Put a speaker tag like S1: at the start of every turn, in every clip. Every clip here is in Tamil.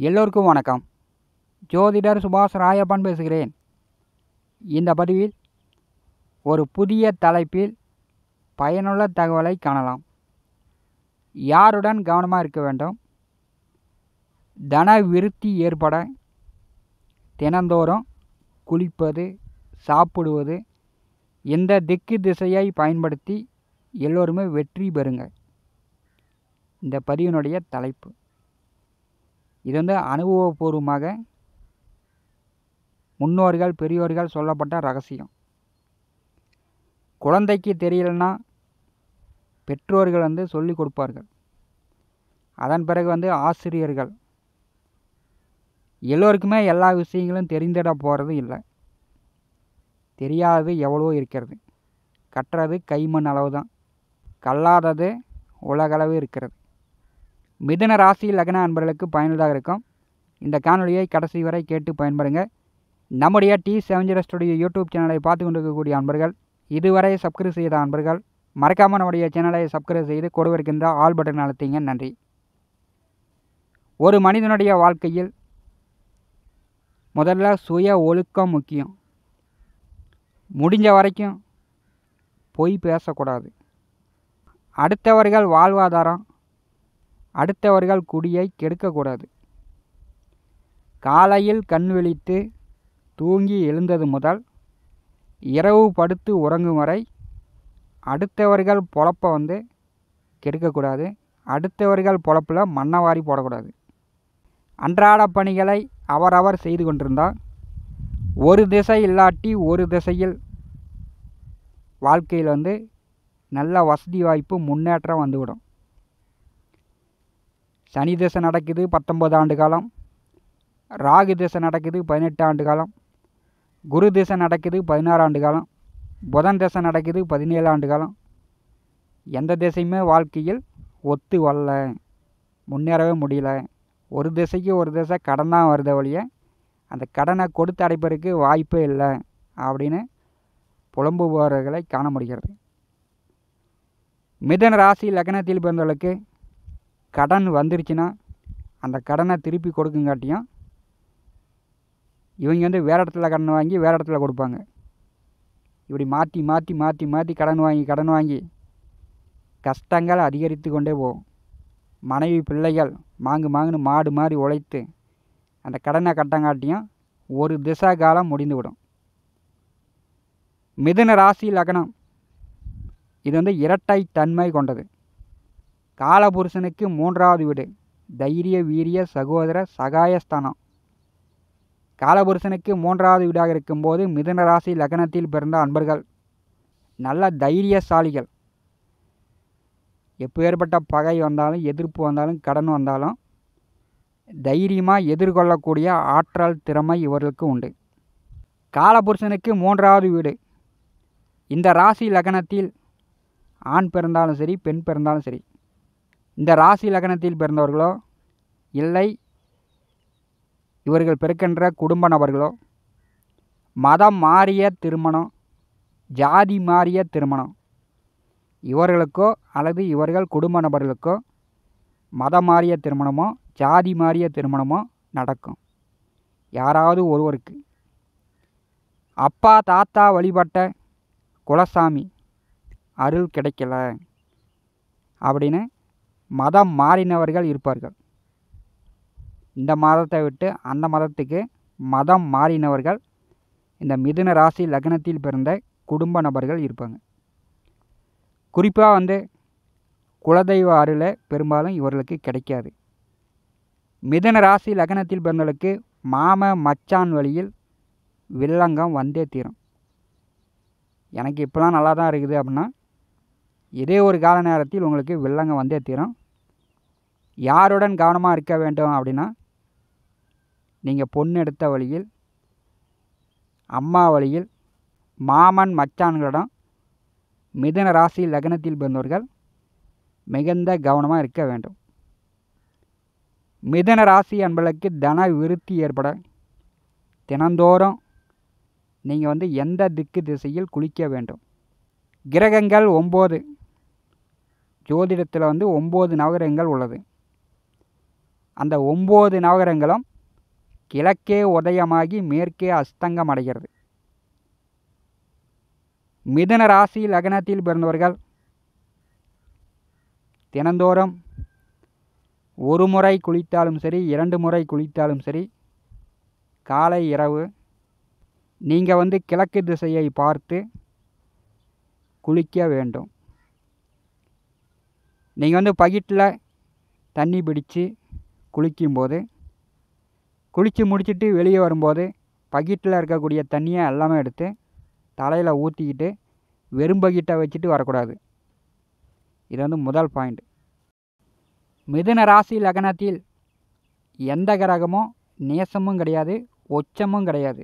S1: எல்லோருக்கும் வணக்கம். ஜோதிடர் சுபாஷ் ராயப்பன் பேசுகிறேன். இந்த பதிவில் ஒரு புதிய தலைப்பில் பயனுள்ள தகவலை காணலாம். யாருடன் கவனமாக இருக்க வேண்டும்? தன விருத்தி ஏற்பட தினந்தோறும் குளிப்பது, சாப்பிடுவது, இந்த திக்கு திசையை பயன்படுத்தி எல்லோருமே வெற்றி பெறுங்க. இந்த பதிவினுடைய தலைப்பு இது அனுபவபூர்வமாக முன்னோர்கள் பெரியோர்கள் சொல்லப்பட்ட ரகசியம். குழந்தைக்கு தெரியலன்னா பெற்றோர்கள் சொல்லி கொடுப்பார்கள். அதன் பிறகு ஆசிரியர்கள். எல்லோருக்குமே எல்லா விஷயங்களும் தெரிந்திட போகிறது இல்லை. தெரியாதது எவ்வளோ இருக்கிறது. கற்றது கைமண் அளவு தான். கல்லாதது உலகளவு இருக்கிறது. மிதுன ராசி லக்ன அன்பர்களுக்கு பயனுள்ளதாக இருக்கும். இந்த காணொலியை கடைசி வரை கேட்டு பயன்பெறுங்க. நம்முடைய T70 ஸ்டுடியோ யூடியூப் சேனலை பார்த்து கொண்டிருக்கக்கூடிய அன்பர்கள், இதுவரை சப்ஸ்கிரைப் செய்த அன்பர்கள் மறக்காமல் நம்முடைய சேனலை சப்ஸ்கிரைப் செய்து கொடுவிருக்கின்ற ஆல் பட்டன் அழுத்திங்க. நன்றி. ஒரு மனிதனுடைய வாழ்க்கையில் முதல்ல சுய ஒழுக்கம் முக்கியம். முடிஞ்ச வரைக்கும் பொய் பேசக்கூடாது. அடுத்தவர்கள் வாழ்வாதாரம், அடுத்தவர்கள் குடியை கெடுக்கக்கூடாது. காலையில் கண் விழித்து தூங்கி எழுந்தது முதல் இரவு படுத்து உறங்கும் வரை அடுத்தவர்கள் பொழப்பை கெடுக்கக்கூடாது. அடுத்தவர்கள் பொழப்பில் மண்ணவாரி போடக்கூடாது. அன்றாட பணிகளை அவரவர் செய்து கொண்டிருந்தால் ஒரு திசை இல்லாட்டி ஒரு திசையில் வாழ்க்கையில் நல்ல வசதி வாய்ப்பு முன்னேற்றம் வந்துவிடும். சனி திசை நடக்குது 19 ஆண்டு காலம், ராகு திசை நடக்குது 18 ஆண்டு காலம், குரு திசை நடக்குது 16 ஆண்டு காலம், புதன் திசை நடக்குது 17 ஆண்டு காலம். எந்த திசையுமே வாழ்க்கையில் ஒத்து வரல, முன்னேறவே முடியல. ஒரு திசைக்கு ஒரு திசை கடன் தான் வருத வழிய அந்த கடனை கொடுத்து அடைப்பதற்கு வாய்ப்பே இல்லை அப்படின்னு புலம்புபவர்களை காண முடிகிறது. மிதுன ராசி லக்னத்தில் பிறந்தவர்களுக்கு கடன் வந்துருச்சுன்னா அந்த கடனை திருப்பி கொடுக்குங்காட்டியும் இவங்க வேறு இடத்துல கடன் வாங்கி வேறு இடத்துல கொடுப்பாங்க. இப்படி மாற்றி மாற்றி மாற்றி மாற்றி கடன் வாங்கி கஷ்டங்கள் அதிகரித்து கொண்டே போகும். மனைவி பிள்ளைகள் மாங்குன்னு மாடு மாதிரி உழைத்து அந்த கடனை கட்டங்காட்டியும் ஒரு திசா காலம் முடிந்துவிடும். மிதுன ராசி லக்னம் இது இரட்டை தன்மை கொண்டது. காலபுருஷனுக்கு 3வது வீடு தைரிய வீரிய சகோதர சகாயஸ்தானம். காலபுருஷனுக்கு 3வது வீடாக இருக்கும்போது மிதுன ராசி லக்னத்தில் பிறந்த அன்பர்கள் நல்ல தைரியசாலிகள். எப்பேற்பட்ட பகை வந்தாலும், எதிர்ப்பு வந்தாலும், கடன் வந்தாலும் தைரியமாக எதிர்கொள்ளக்கூடிய ஆற்றல் திறமை இவர்களுக்கு உண்டு. காலபுருஷனுக்கு 3வது வீடு. இந்த ராசி லக்னத்தில் ஆண் பிறந்தாலும் சரி, பெண் பிறந்தாலும் சரி, இந்த ராசி லக்னத்தில் பிறந்தவர்களோ இல்லை இவர்கள் பிறக்கின்ற குடும்ப நபர்களோ மதம் மாறிய திருமணம், ஜாதி மாறிய திருமணம், இவர்களுக்கோ அல்லது இவர்கள் குடும்ப நபர்களுக்கோ மதம் மாறிய திருமணமோ ஜாதி மாறிய திருமணமோ நடக்கும். யாராவது ஒருவருக்கு அப்பா தாத்தா வழிபட்ட குலசாமி அருள் கிடைக்கல அப்படின்னு மதம் மாறினவர்கள் இருப்பார்கள். இந்த மதத்தை விட்டு அந்த மதத்துக்கு மதம் மாறினவர்கள் இந்த மிதுன ராசி லக்னத்தில் பிறந்த குடும்ப நபர்கள் இருப்பாங்க. குறிப்பாக குலதெய்வ அருளை பெரும்பாலும் இவர்களுக்கு கிடைக்காது. மிதுன ராசி லக்னத்தில் பிறந்தவர்களுக்கு மாம மச்சான் வழியில் வில்லங்கம் வந்தே தீரும். எனக்கு இப்போலாம் நல்லா தான் இருக்குது அப்படின்னா இதே ஒரு கால நேரத்தில் உங்களுக்கு வில்லங்கம் வந்தே தீரும். யாருடன் கவனமாக இருக்க வேண்டும் அப்படின்னா, நீங்கள் பொண்ணு எடுத்த வழியில், அம்மா வழியில், மாமன் மச்சான்களிடம் மிதுன ராசி லக்னத்தில் பிறந்தவர்கள் மிகுந்த கவனமாக இருக்க வேண்டும். மிதுன ராசி அன்பர்களுக்கு தன விருத்தி ஏற்பட தினந்தோறும் நீங்கள் எந்த திக்கு திசையில் குளிக்க வேண்டும். கிரகங்கள் 9. ஜோதிடத்தில் 9 நவகிரகங்கள் உள்ளது. அந்த 9 நவகிரகங்களும் கிழக்கே உதயமாகி மேற்கே அஸ்தங்கம் அடைகிறது. மிதுன ராசி லக்னத்தில் பிறந்தவர்கள் தினந்தோறும் ஒரு முறை குளித்தாலும் சரி, 2 முறை குளித்தாலும் சரி, காலை இரவு நீங்கள் கிழக்கு திசையை பார்த்து குளிக்க வேண்டும். நீங்கள் பக்கெட்டில் தண்ணி பிடிச்சி குளிக்கும்போது, குளித்து முடிச்சுட்டு வெளியே வரும்போது பக்கெட்டில் இருக்கக்கூடிய தண்ணியை எல்லாமே எடுத்து தலையில் ஊற்றிக்கிட்டு வெறும் பக்கெட்டை வச்சுட்டு வரக்கூடாது. இது முதல் பாயிண்ட். மிதுன ராசி லக்னத்தில் எந்த கிரகமும் நேசமும் கிடையாது, உச்சமும் கிடையாது.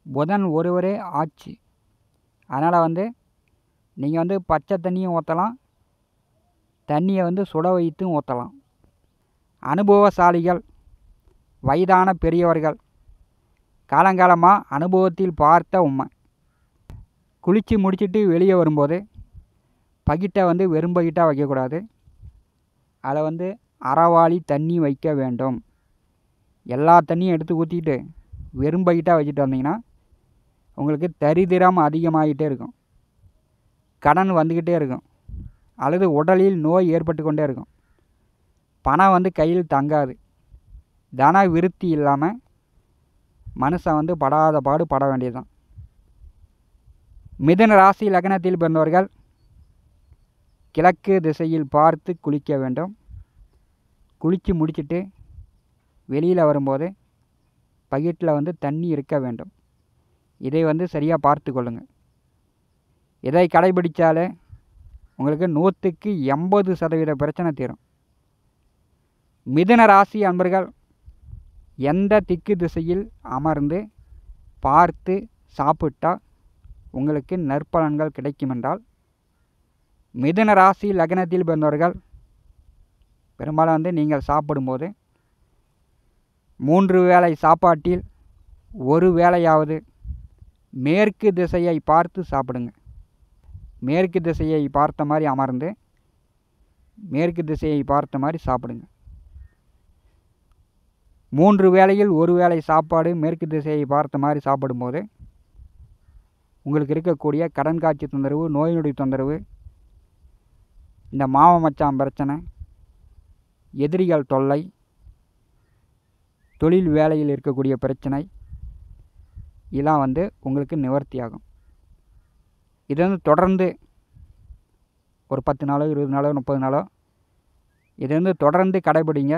S1: புதன் ஒருவரே ஆட்சி. அதனால் நீங்கள் பச்சை தண்ணியும் ஊற்றலாம், தண்ணியை சுட வைத்தும் ஊற்றலாம். அனுபவசாலிகள், வயதான பெரியவர்கள், காலங்காலமாக அனுபவத்தில் பார்த்த உண்மை. குளித்து முடிச்சுட்டு வெளியே வரும்போது பக்கெட்டை வெறும் பக்கெட்டாக வைக்கக்கூடாது. அதில் அரைவாளி தண்ணி வைக்க வேண்டும். எல்லா தண்ணியும் எடுத்து ஊற்றிட்டு வெறும் பக்கெட்டாக வச்சுட்டு வந்தீங்கன்னா உங்களுக்கு தரித்திரம் அதிகமாகிட்டே இருக்கும், கடன் வந்துக்கிட்டே இருக்கும், அல்லது உடலில் நோய் ஏற்பட்டு கொண்டே இருக்கும், பணம் கையில் தங்காது, தன விருத்தி இல்லாமல் மனுஷன் படாத பாடு பட வேண்டியதுதான். மிதுன ராசி லக்னத்தில் பிறந்தவர்கள் கிழக்கு திசையில் பார்த்து குளிக்க வேண்டும். குளித்து முடிச்சுட்டு வெளியில் வரும்போது பக்கெட்டில் தண்ணி இருக்க வேண்டும். இதை சரியாக பார்த்து கொள்ளுங்கள். இதை கடைபிடித்தாலே உங்களுக்கு 100க்கு 80% பிரச்சனை தீரும். மிதுன ராசி அன்பர்கள் எந்த திக்கு திசையில் அமர்ந்து பார்த்து சாப்பிட்டால் உங்களுக்கு நற்பலன்கள் கிடைக்கும் என்றால், மிதுன ராசி லக்னத்தில் பிறந்தவர்கள் பெரும்பாலும் நீங்கள் சாப்பிடும்போது 3 வேளை சாப்பாட்டில் ஒரு வேளையாவது மேற்கு திசையை பார்த்து சாப்பிடுங்க. மேற்கு திசையை பார்த்த மாதிரி அமர்ந்து மேற்கு திசையை பார்த்த மாதிரி சாப்பிடுங்க. 3 வேளையில் ஒரு வேளை சாப்பாடு மேற்கு திசையை பார்த்த மாதிரி சாப்பிடும்போது உங்களுக்கு இருக்கக்கூடிய கடன் காட்சி தொந்தரவு, நோய் நொடி தொந்தரவு, இந்த மாம மச்சான் பிரச்சனை, எதிரிகள் தொல்லை, தொழில் வேலையில் இருக்கக்கூடிய பிரச்சனை இதெல்லாம் உங்களுக்கு நிவர்த்தியாகும். இது தொடர்ந்து ஒரு 10 நாளோ 20 நாளோ 30 நாளோ இது தொடர்ந்து கடைபிடிங்க.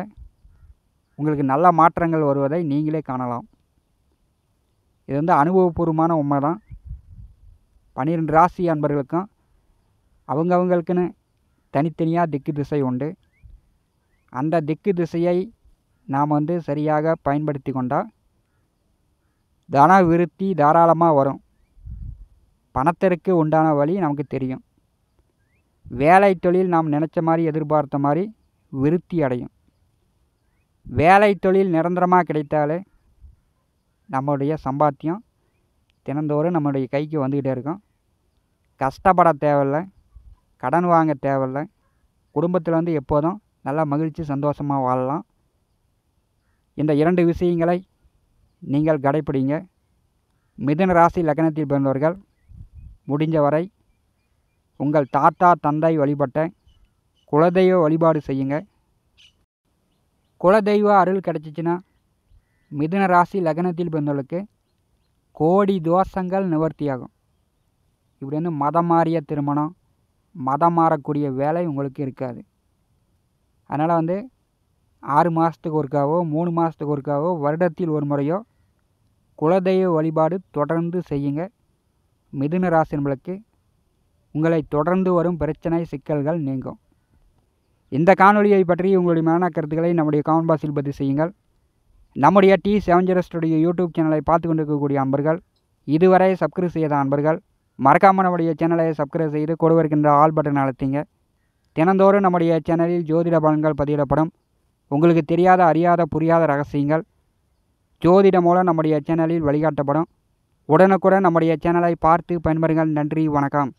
S1: உங்களுக்கு நல்ல மாற்றங்கள் வருவதை நீங்களே காணலாம். இது அனுபவபூர்வமான உண்மை தான். 12 ராசி அன்பர்களுக்கும் அவங்கவுங்களுக்குன்னு தனித்தனியாக திக்கு திசை உண்டு. அந்த திக்கு திசையை நாம் சரியாக பயன்படுத்தி கொண்டால் தன விருத்தி தாராளமாக வரும். பணத்திற்கு உண்டான வழி நமக்கு தெரியும். வேலை தொழில் நாம் நினச்ச மாதிரி எதிர்பார்த்த மாதிரி விருத்தி அடையும். வேலை தொழில் நிரந்தரமாக கிடைத்தாலே நம்முடைய சம்பாத்தியம் தினந்தோறும் நம்முடைய கைக்கு வந்துக்கிட்டே இருக்கும். கஷ்டப்பட தேவையில்லை, கடன் வாங்க தேவையில்லை. குடும்பத்தில் எப்போதும் நல்லா மகிழ்ச்சி சந்தோஷமாக வாழலாம். இந்த 2 விஷயங்களை நீங்கள் கடைப்பிடிங்க. மிதுன ராசி லக்னத்தில் பிறந்தவர்கள் முடிஞ்ச வரை உங்கள் தாத்தா தந்தை வழிபட்ட குலதெய்வ வழிபாடு செய்யுங்க. குலதெய்வ அருள் கிடச்சிச்சின்னா மிதுன ராசி லக்னத்தில் பிறந்தவர்களுக்கு கோடி தோஷங்கள் நிவர்த்தியாகும். இப்படி மதம் மாறிய திருமணம், மதம் மாறக்கூடிய வேலை உங்களுக்கு இருக்காது. அதனால் 6 மாதத்துக்கு ஒருக்காவோ 3 மாதத்துக்கு ஒருக்காவோ வருடத்தில் ஒரு முறையோ குலதெய்வ வழிபாடு தொடர்ந்து செய்யுங்க. மிதுன ராசினர்களுக்கு உங்களை தொடர்ந்து வரும் பிரச்சனை சிக்கல்கள் நீங்கும். இந்த காணொலியை பற்றி உங்களுடைய மேலான கருத்துக்களை நம்முடைய கமெண்ட் பாக்ஸில் பதிவு செய்யுங்கள். நம்முடைய T70 ஸ்டுடியோ யூடியூப் சேனலை பார்த்து கொண்டிருக்கக்கூடிய அன்பர்கள், இதுவரை சப்ஸ்கிரைப் செய்த அன்பர்கள் மறக்காமல் நம்முடைய சேனலை சப்ஸ்கிரைப் செய்து கூட இருக்கின்ற ஆல் பட்டன் அழுத்திங்க. தினந்தோறும் நம்முடைய சேனலில் ஜோதிட பலன்கள் பதிவிடப்படும். உங்களுக்கு தெரியாத, அறியாத, புரியாத ரகசியங்கள் ஜோதிடம் மூலம் நம்முடைய சேனலில் வழிகாட்டப்படும். உடனுக்குடன் நம்முடைய சேனலை பார்த்து பயன்பெறுங்கள். நன்றி, வணக்கம்.